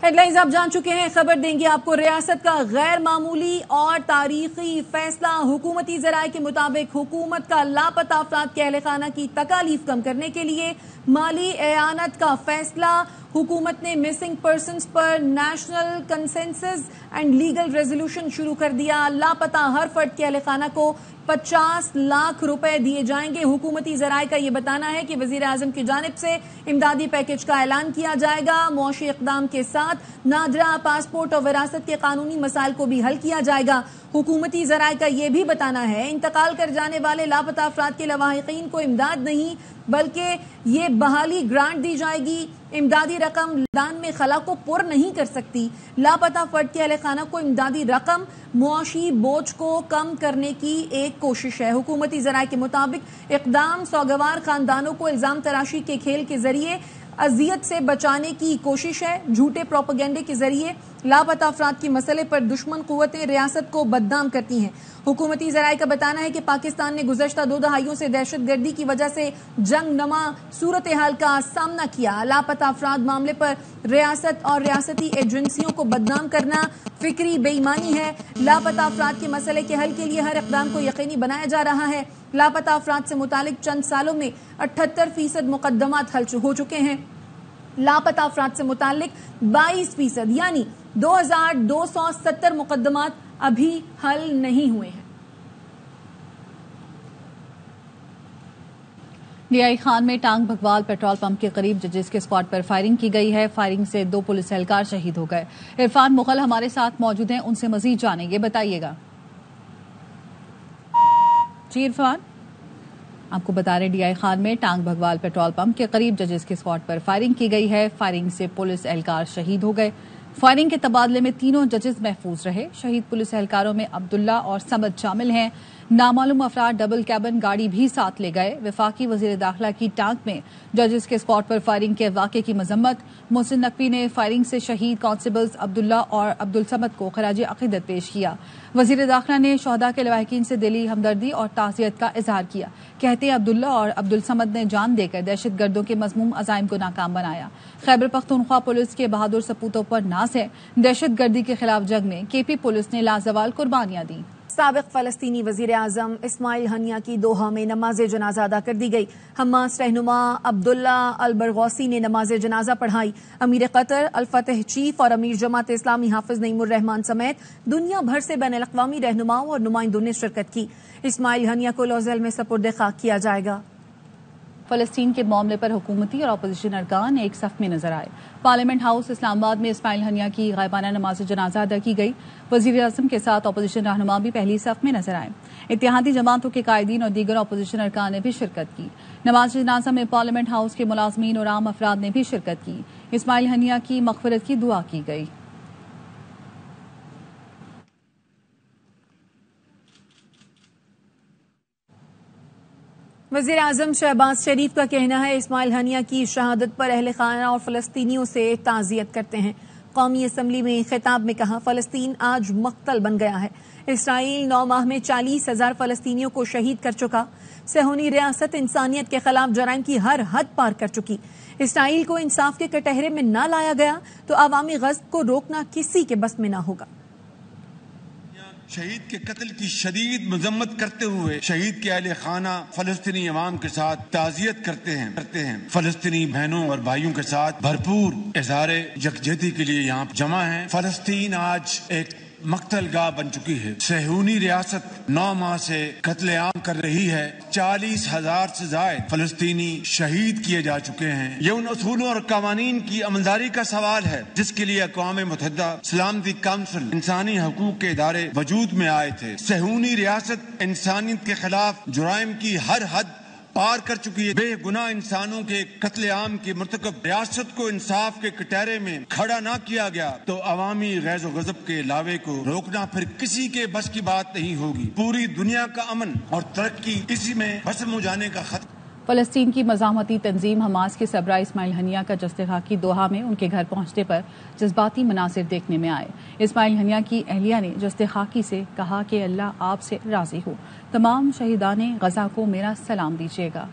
Head lines آپ جان چکے ہیں، خبر دیں گے آپ کو۔ ریاست کا غیر معمولی اور تاریخی فیصلہ، حکومتی ذرائع کے مطابق حکومت کا لاپتہ افراد کے اہل خانہ کی تکالیف کم کرنے کے لیے مالی اعانت کا فیصلہ۔ حکومت نے مسنگ پرسنز پر national consensus and legal resolution شروع کر دیا۔ لاپتہ ہر فرد کے اہل خانہ کو 50 لاکھ روپے دیے جائیں گے۔ حکومتی ذرائع کا یہ بتانا ہے کہ وزیر اعظم کی جانب سے امدادی پیکج کا اعلان کیا جائے گا۔ معاشی اقدام کے ساتھ نادرہ پاسپورٹ اور وراثت کے قانونی مسائل کو بھی حل کیا جائے گا۔ حکومتی ذرائع کا یہ بھی بتانا ہے انتقال کر جانے والے لاپتہ افراد کے لواحقین کو امداد نہیں بلکہ یہ بحالی گرانٹ دی جائے گی۔ امدادی رقم لان میں خلا کو پر نہیں کر سکتی۔ لاپتہ فرد کے اہل خانہ کو امدادی رقم معاشی بوجھ کو کم کرنے کی ایک کوشش ہے۔ حکومتی ذرائع کے مطابق اقدام سوگوار خاندانوں کو الزام تراشی کے کھیل کے ذریعے اذیت سے بچانے کی کوشش ہے۔ جھوٹے پروپیگنڈے کے ذریعے لاپتہ افراد کی مسئلے پر دشمن قوتیں ریاست کو بدنام کرتی ہیں۔ حکومتی ذرائع کا بتانا ہے کہ پاکستان نے گزشتہ 2 دہائیوں سے دہشت گردی کی وجہ سے جنگ نما صورتحال کا سامنا کیا۔ لاپتہ افراد معاملے پر ریاست اور ریاستی ایجنسیوں کو بدنام کرنا فکری بے ایمانی ہے۔ لاپتہ افراد کے مسئلے کے حل کے لیے ہر اقدام کو یقینی بنایا جا رہا ہے۔ لاپتہ افراد سے متعلق چند سالوں میں 78% مقدمات حل ہو چکے ہیں۔ لاپتہ افراد سے متعلق 22% یعنی 2270 مقدمات ابھی حل نہیں ہوئے ہیں۔ ڈی آئی خان میں ٹانگ بھگوال پیٹرول پمپ کے قریب ججز کے اسکواڈ پر فائرنگ کی گئی ہے۔ فائرنگ سے 2 پولیس اہلکار شہید ہو گئے۔ عرفان مغل ہمارے ساتھ موجود ہیں، ان سے مزید جانیں گے، بتائیے گا۔ جی عرفان، آپ کو بتا رہے ڈی آئی خان میں ٹانگ بھگوال پیٹرول پمپ کے قریب ججز کے اسکواڈ پر فائرنگ کی گئی ہے۔ فائرنگ سے پولیس اہلکار شہید ہو گئے۔ فائرنگ کے تبادلے میں تینوں ججز محفوظ رہے۔ شہید پولیس اہلکاروں میں عبداللہ اور سمد شامل ہیں۔ نامعلوم افراد ڈبل کیبن گاڑی بھی ساتھ لے گئے۔ وفاقی وزیر داخلہ کی ٹانک میں ججز کے اسپاٹ پر فائرنگ کے واقعے کی مذمت۔ محسن نقوی نے فائرنگ سے شہید کانسٹیبلز عبداللہ اور عبدالصمد کو خراج عقیدت پیش کیا۔ وزیر داخلہ نے شہداء کے لواحقین سے دلی ہمدردی اور تعزیت کا اظہار کیا۔ کہتے ہیں عبداللہ اور عبدالصمد نے جان دے کر دہشت گردوں کے مذموم عزائم کو ناکام بنایا۔ خیبر پختونخوا پولیس کے بہادر سپوتوں پر ناز ہے۔ دہشت گردی کے خلاف جنگ میں کے پی پولیس نے لازوال قربانیاں دیں۔ سابق فلسطینی وزیر اعظم اسماعیل ہنیہ کی دوحہ میں نماز جنازہ ادا کر دی گئی۔ حماس رہنما عبداللہ البرغوثی نے نماز جنازہ پڑھائی۔ امیر قطر الفتح چیف اور امیر جماعت اسلامی حافظ نعیم الرحمان سمیت دنیا بھر سے بین الاقوامی رہنماؤں اور نمائندوں نے شرکت کی۔ اسماعیل ہنیہ کو لوزیل میں سپرد خاک کیا جائے گا۔ فلسطین کے معاملے پر حکومتی اور اپوزیشن ارکان ایک صف میں نظر آئے۔ پارلیمنٹ ہاؤس اسلام آباد میں اسماعیل ہنیہ کی غائبانہ نماز جنازہ ادا کی گئی۔ وزیر اعظم کے ساتھ اپوزیشن رہنما بھی پہلی صف میں نظر آئے۔ اتحادی جماعتوں کے قائدین اور دیگر اپوزیشن ارکان نے بھی شرکت کی۔ نماز جنازہ میں پارلیمنٹ ہاؤس کے ملازمین اور عام افراد نے بھی شرکت کی۔ اسماعیل ہنیہ کی مغفرت کی دعا کی گئی۔ وزیر اعظم شہباز شریف کا کہنا ہے اسماعیل ہنیہ کی شہادت پر اہل خانہ اور فلسطینیوں سے تعزیت کرتے ہیں۔ قومی اسمبلی میں خطاب میں کہا فلسطین آج مقتل بن گیا ہے۔ اسرائیل 9 ماہ میں 40,000 فلسطینیوں کو شہید کر چکا۔ صہیونی ریاست انسانیت کے خلاف جرائم کی ہر حد پار کر چکی۔ اسرائیل کو انصاف کے کٹہرے میں نہ لایا گیا تو عوامی غضب کو روکنا کسی کے بس میں نہ ہوگا۔ شہید کے قتل کی شدید مذمت کرتے ہوئے شہید کے اہل خانہ فلسطینی عوام کے ساتھ تعزیت کرتے ہیں۔ فلسطینی بہنوں اور بھائیوں کے ساتھ بھرپور اظہار یکجہتی کے لیے یہاں جمع ہیں۔ فلسطین آج ایک مقتل گاہ بن چکی ہے۔ صہیونی ریاست 9 ماہ سے قتل عام کر رہی ہے۔ 40,000 سے زائد فلسطینی شہید کیے جا چکے ہیں۔ یہ ان اصولوں اور قوانین کی عملداری کا سوال ہے جس کے لیے اقوام متحدہ سلامتی کونسل انسانی حقوق کے ادارے وجود میں آئے تھے۔ صہیونی ریاست انسانیت کے خلاف جرائم کی ہر حد پار کر چکی ہے۔ بے گناہ انسانوں کے قتل عام کی مرتکب ریاست کو انصاف کے کٹہرے میں کھڑا نہ کیا گیا تو عوامی غیظ و غضب کے لاوے کو روکنا پھر کسی کے بس کی بات نہیں ہوگی۔ پوری دنیا کا امن اور ترقی اسی میں بسم ہو جانے کا خطرہ۔ فلسطین کی مزاحمتی تنظیم حماس کے سربراہ اسماعیل ہنیہ کا جسد خاکی دوحہ میں ان کے گھر پہنچنے پر جذباتی مناظر دیکھنے میں آئے۔ اسماعیل ہنیہ کی اہلیہ نے جسد خاکی سے کہا کہ اللہ آپ سے راضی ہو۔ تمام شہیدان غزہ کو میرا سلام دیجیے گا۔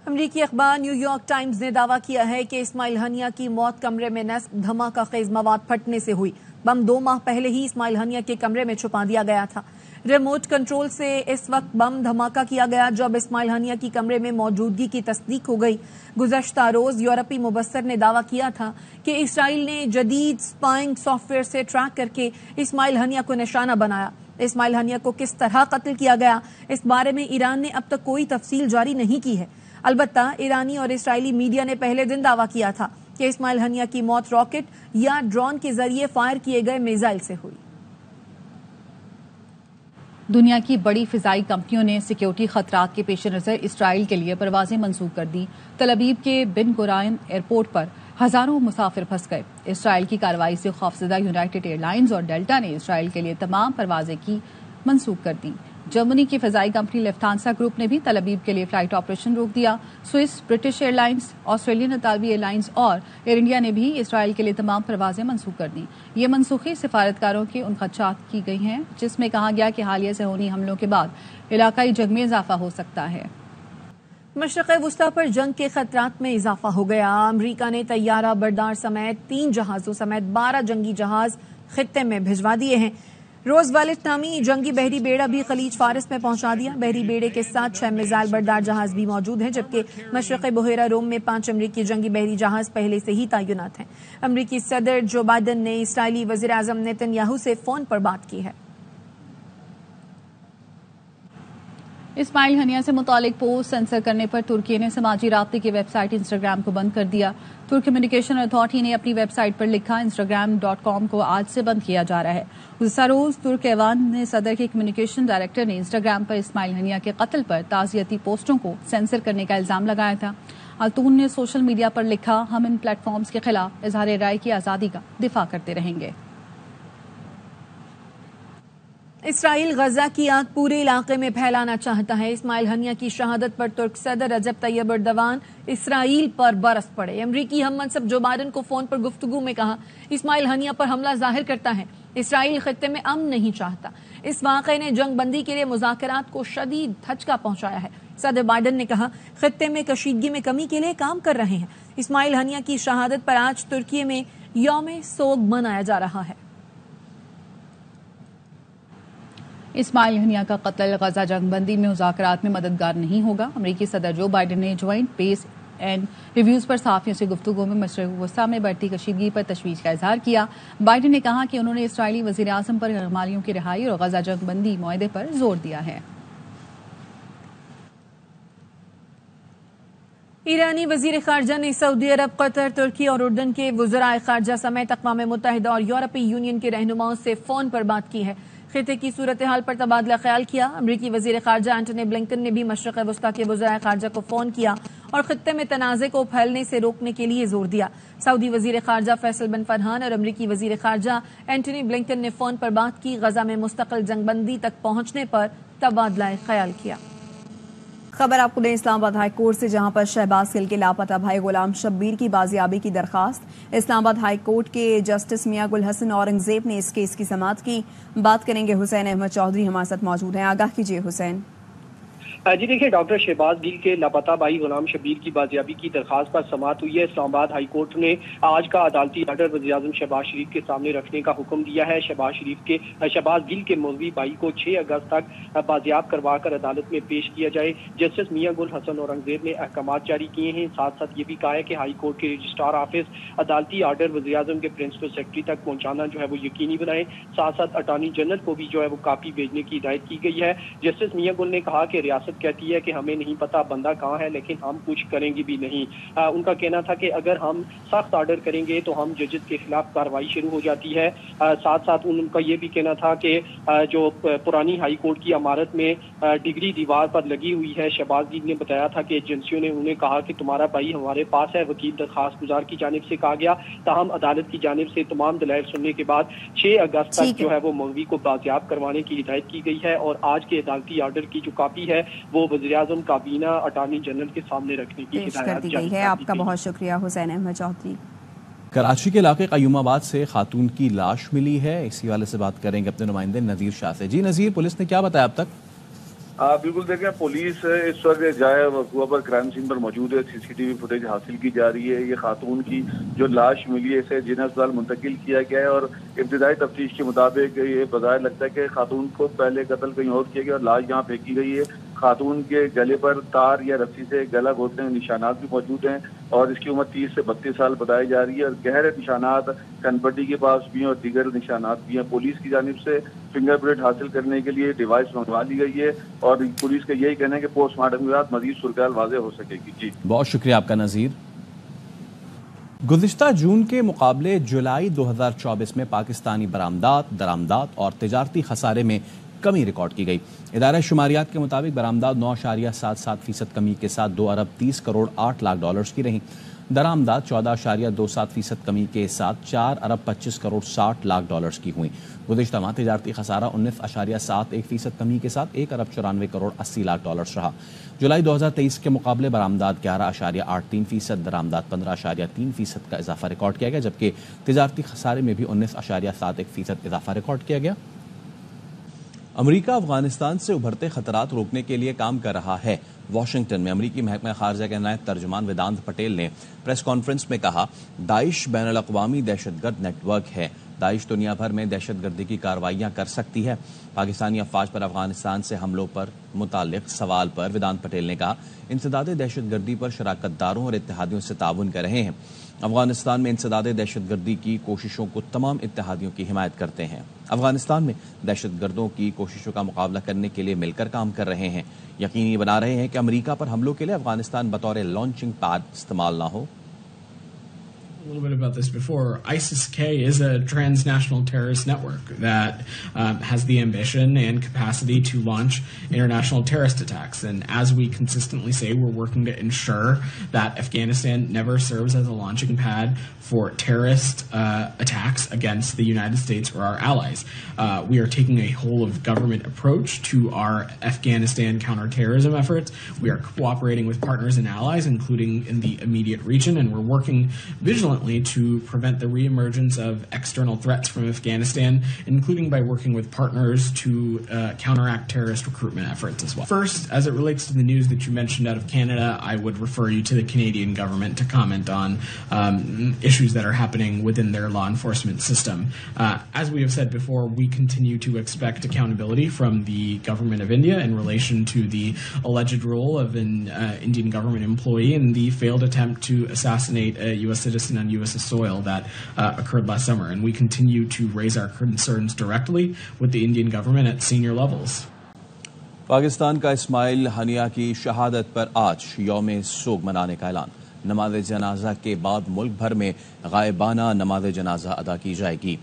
امریکی اخبار نیو یارک ٹائمز نے دعویٰ کیا ہے کہ اسماعیل ہنیہ کی موت کمرے میں نصب دھماکہ خیز مواد پھٹنے سے ہوئی. بم 2 ماہ پہلے ہی اسماعیل ہنیہ کے کمرے میں چھپا دیا گیا تھا. ریموٹ کنٹرول سے اس وقت بم دھماکہ کیا گیا جب اسماعیل ہنیہ کی کمرے میں موجودگی کی تصدیق ہو گئی. گزشتہ روز یورپی مبصر نے دعویٰ کیا تھا کہ اسرائیل نے جدید اسپائنگ سافٹ ویئر سے ٹریک کر کے اسماعیل ہنیہ کو نشانہ بنایا. اسماعیل ہنیہ کو کس طرح قتل کیا گیا اس بارے میں ایران نے اب تک کوئی تفصیل جاری نہیں کی ہے. البتہ ایرانی اور اسرائیلی میڈیا نے پہلے دن دعویٰ کیا تھا کہ اسماعیل ہنیہ کی موت راکٹ یا ڈرون کے ذریعے فائر کیے گئے میزائل سے ہوئی. دنیا کی بڑی فضائی کمپنیوں نے سیکیورٹی خطرات کے پیش نظر اسرائیل کے لیے پروازیں منسوخ کر دی. تل ابیب کے بن گورائن ایئرپورٹ پر ہزاروں مسافر پھنس گئے. اسرائیل کی کارروائی سے خوفزدہ یونائیٹڈ ایئر لائنز اور ڈیلٹا نے اسرائیل کے لیے تمام پروازیں کی منسوخ کر دی. جرمنی کی فضائی کمپنی لفٹانسا گروپ نے بھی تل ابیب کے لیے فلائٹ آپریشن روک دیا. Swiss, British airlines, Australian اطالوی ایئر لائنز اور ایئر انڈیا نے بھی اسرائیل کے لیے تمام پروازیں منسوخ کر دیں. یہ منسوخی سفارتکاروں کے ان خدشات کی گئی ہیں جس میں کہا گیا کہ حالیہ صہیونی حملوں کے بعد علاقائی جنگ میں اضافہ ہو سکتا ہے. مشرق وسطی پر جنگ کے خطرات میں اضافہ ہو گیا. امریکہ نے طیارہ بردار سمیت 3 جہازوں سمیت 12 جنگی جہاز خطے میں بھجوا دیے ہیں. روز والٹ نامی جنگی بحری بیڑا بھی خلیج فارس میں پہنچا دیا. بحری بیڑے کے ساتھ 6 میزائل بردار جہاز بھی موجود ہیں جبکہ مشرق بحیرہ روم میں 5 امریکی جنگی بحری جہاز پہلے سے ہی تعینات ہیں. امریکی صدر جو بائیڈن نے اسرائیلی وزیر اعظم نیتن یاہو سے فون پر بات کی ہے. اسماعیل ہنیہ سے متعلق پوسٹ سینسر کرنے پر ترکی نے سماجی رابطے کی ویب سائٹ انسٹاگرام کو بند کر دیا. ترک کمیونیکیشن اتھارٹی نے اپنی ویب سائٹ پر لکھا instagram.com کو آج سے بند کیا جا رہا ہے. گزشتہ روز ترک ایوان نے صدر کے کمیونیکیشن ڈائریکٹر نے انسٹاگرام پر اسماعیل ہنیہ کے قتل پر تعزیتی پوسٹوں کو سینسر کرنے کا الزام لگایا تھا. التون نے سوشل میڈیا پر لکھا ہم ان پلیٹ فارمز کے خلاف اظہار رائے کی آزادی کا دفاع کرتے رہیں گے. اسرائیل غزہ کی آگ پورے علاقے میں پھیلانا چاہتا ہے. اسماعیل ہنیہ کی شہادت پر ترک صدر رجب طیب ایردوان اسرائیل پر برس پڑے. امریکی ہم منصب جو بائیڈن کو فون پر گفتگو میں کہا اسماعیل ہنیہ پر حملہ ظاہر کرتا ہے. اسرائیل خطے میں امن نہیں چاہتا. اس واقعے نے جنگ بندی کے لیے مذاکرات کو شدید دھچکا پہنچایا ہے. صدر بائیڈن نے کہا خطے میں کشیدگی میں کمی کے لیے کام کر رہے ہیں. اسماعیل ہنیہ کی شہادت پر آج ترکی میں یوم سوگ منایا جا رہا ہے. اسماعیل ہنیہ کا قتل غزہ جنگ بندی میں مذاکرات میں مددگار نہیں ہوگا. امریکی صدر جو بائیڈن نے جوائنٹ بیس اینڈ ریویوز پر صحافیوں سے گفتگو میں مشرق وسطی میں بڑھتی کشیدگی پر تشویش کا اظہار کیا. بائیڈن نے کہا کہ انہوں نے اسرائیلی وزیر اعظم پر غیرمالیوں کی رہائی اور غزہ جنگ بندی معاہدے پر زور دیا ہے. ایرانی وزیر خارجہ نے سعودی عرب، قطر، ترکی اور اردن کے وزرائے خارجہ سمیت اقوام متحدہ اور یورپی یونین کے رہنماؤں سے فون پر بات کی ہے. خطے کی صورتحال پر تبادلہ خیال کیا. امریکی وزیر خارجہ اینٹونی بلنکن نے بھی مشرق وسطی کے وزرائے خارجہ کو فون کیا اور خطے میں تنازع کو پھیلنے سے روکنے کے لیے زور دیا. سعودی وزیر خارجہ فیصل بن فرحان اور امریکی وزیر خارجہ اینٹونی بلنکن نے فون پر بات کی. غزہ میں مستقل جنگ بندی تک پہنچنے پر تبادلہ خیال کیا. خبر آپ کو دیں اسلام آباد ہائی کورٹ سے، جہاں پر شہباز گل کے لاپتہ بھائی غلام شبیر کی بازیابی کی درخواست. اسلام آباد ہائی کورٹ کے جسٹس میاں گل حسن اورنگزیب نے اس کیس کی سماعت کی. بات کریں گے حسین احمد چودھری ہمارے ساتھ موجود ہیں. آگاہ کیجیے حسین. جی دیکھیے، ڈاکٹر شہباز گل کے لاپتہ بھائی غلام شبیر کی بازیابی کی درخواست پر سماعت ہوئی ہے. اسلام آباد ہائی کورٹ نے آج کا عدالتی آرڈر وزیر اعظم شہباز شریف کے سامنے رکھنے کا حکم دیا ہے. شہباز گل کے مولوی بھائی کو 6 اگست تک بازیاب کروا کر عدالت میں پیش کیا جائے. جسٹس میاں گل حسن اورنگزیب نے احکامات جاری کیے ہیں. ساتھ ساتھ یہ بھی کہا ہے کہ ہائی کورٹ کے رجسٹرار آفس عدالتی آرڈر وزیر اعظم کے پرنسپل سیکرٹری تک پہنچانا جو ہے وہ یقینی بنائے. ساتھ ساتھ اٹارنی جنرل کو بھی جو ہے وہ کاپی بھیجنے کی ہدایت کی گئی ہے. جسٹس میاں گل نے کہا کہ ریاست کہتی ہے کہ ہمیں نہیں پتا بندہ کہاں ہے، لیکن ہم کچھ کریں گے بھی نہیں. ان کا کہنا تھا کہ اگر ہم سخت آرڈر کریں گے تو ہم ججز کے خلاف کارروائی شروع ہو جاتی ہے. ساتھ ساتھ ان کا یہ بھی کہنا تھا کہ جو پرانی ہائی کورٹ کی عمارت میں ڈگری دیوار پر لگی ہوئی ہے، شہباز گل نے بتایا تھا کہ ایجنسیوں نے انہیں کہا کہ تمہارا بھائی ہمارے پاس ہے. وکیل درخواست گزار کی جانب سے کہا گیا، تاہم عدالت کی جانب سے تمام دلائل سننے کے بعد 6 اگست تک جو ہے وہ مولوی کو بازیاب کروانے کی ہدایت کی گئی ہے. اور آج کے عدالتی آرڈر کی جو کاپی ہے وہ وزیر اعظم کابینہ اٹارنی جنرل کے سامنے رکھنے کی ہدایت دی گئی ہے. آپ کا بہت شکریہ حسین احمد چودھری. کراچی کے علاقے قیوم آباد سے خاتون کی لاش ملی ہے. اسی حوالے سے بات کریں گے اپنے نمائندے نذیر شاہ سے. جی نذیر، پولیس نے کیا بتایا اب تک؟ بالکل دیکھیں، پولیس اس وقت جائے وقوع پر کرائم سین پر موجود ہے، CCTV فوٹیج حاصل کی جا رہی ہے۔ یہ خاتون کی جو لاش ملی ہے اسے جنرل اسپتال منتقل کیا گیا ہے، اور ابتدائی تفتیش کے مطابق یہ بظاہر لگتا ہے کہ خاتون کو پہلے قتل کہیں اور کیا گیا اور لاش یہاں پھینکی گئی ہے۔ خاتون کے گلے پر تار یا رسی سے گلا گھونٹنے کے نشانات بھی موجود ہیں، اور اس کی عمر 30 سے 32 سال بتائی جا رہی ہے، اور گہرے نشانات کنپٹی کے پاس بھی ہیں اور دیگر نشانات بھی ہیں۔ پولیس کی جانب سے فنگر پرنٹ حاصل کرنے کے لیے ڈیوائس منگوا لی گئی ہے، اور پولیس کا یہی کہنا ہے کہ پوسٹ مارٹم کے بعد مزید صورتحال واضح ہو سکے گی۔ جی بہت شکریہ آپ کا نذیر۔ گزشتہ جون کے مقابلے جولائی 2024 میں پاکستانی برآمدات، درآمدات اور تجارتی خسارے میں کمی ریکارڈ کی گئی۔ ادارہ شماریات کے مطابق برآمدات 9.77% کمی کے ساتھ 2 ارب 30 کروڑ 8 لاکھ ڈالرز کی رہیں۔ درآمدات 14.27% کمی کے ساتھ 4 ارب 25 کروڑ 60 لاکھ ڈالرز کی ہوئیں۔ گزشتہ ماہ تجارتی خسارہ 19.71% کمی کے ساتھ 1 ارب 94 کروڑ 80 لاکھ ڈالرز رہا۔ جولائی 2023 کے مقابلے برآمدات 11.83%، درآمدات 15.3% کا اضافہ ریکارڈ کیا گیا، جبکہ تجارتی خسارے میں بھی 19.71% اضافہ ریکارڈ کیا گیا۔ امریکہ افغانستان سے ابھرتے خطرات روکنے کے لیے کام کر رہا ہے۔ واشنگٹن میں امریکی محکمہ خارجہ کے نائب ترجمان ویدانت پٹیل نے پریس کانفرنس میں کہا، داعش بین الاقوامی دہشت گرد نیٹ ورک ہے۔ داعش دنیا بھر میں دہشت گردی کی کارروائیاں کر سکتی ہے۔ پاکستانی افواج پر افغانستان سے حملوں پر متعلق سوال پر ویدانت پٹیل نے کہا، انسداد دہشت گردی پر شراکت داروں اور اتحادیوں سے تعاون کر رہے ہیں۔ افغانستان میں انسداد دہشت گردی کی کوششوں کو تمام اتحادیوں کی حمایت کرتے ہیں۔ افغانستان میں دہشت گردوں کی کوششوں کا مقابلہ کرنے کے لیے مل کر کام کر رہے ہیں، یقینی بنا رہے ہیں کہ امریکہ پر حملوں کے لیے افغانستان بطور لانچنگ پیڈ استعمال نہ ہو۔ A little bit about this before. ISIS-K is a transnational terrorist network that has the ambition and capacity to launch international terrorist attacks. And as we consistently say, we're working to ensure that Afghanistan never serves as a launching pad for terrorist attacks against the United States or our allies. We are taking a whole-of-government approach to our Afghanistan counterterrorism efforts. We are cooperating with partners and allies, including in the immediate region, and we're working vigilantly to prevent the reemergence of external threats from Afghanistan, including by working with partners to counteract terrorist recruitment efforts as well. First, as it relates to the news that you mentioned out of Canada, I would refer you to the Canadian government to comment on issues that are happening within their law enforcement system. As we have said before, we continue to expect accountability from the government of India in relation to the alleged role of an Indian government employee in the failed attempt to assassinate a U.S. citizen on U.S. soil that occurred last summer. And we continue to raise our concerns directly with the Indian government at senior levels. Pakistan کا اسماعیل ہنیہ کی شہادت پر آج یوم سوگ منانے کا اعلان۔ نماز جنازہ کے بعد ملک بھر میں غائبانہ نماز جنازہ ادا کی جائے گی۔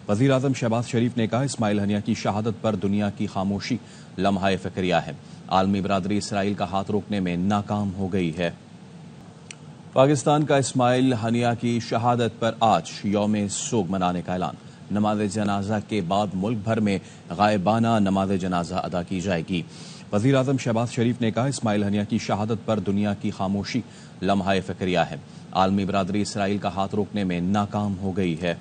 وزیر اعظم شہباز شریف نے کہا، اسماعیل ہنیہ کی شہادت پر دنیا کی خاموشی لمحہ فکریہ ہے۔ عالمی برادری اسرائیل کا ہاتھ روکنے میں ناکام ہو گئی ہے۔ پاکستان کا اسماعیل ہنیہ کی شہادت پر آج یوم سوگ منانے کا اعلان۔ نماز جنازہ کے بعد ملک بھر میں غائبانہ نماز جنازہ ادا کی جائے گی۔ وزیر اعظم شہباز شریف نے کہا، اسماعیل ہنیہ کی شہادت پر دنیا کی خاموشی لمحہ فکریہ ہے۔ عالمی برادری اسرائیل کا ہاتھ روکنے میں ناکام ہو گئی ہے۔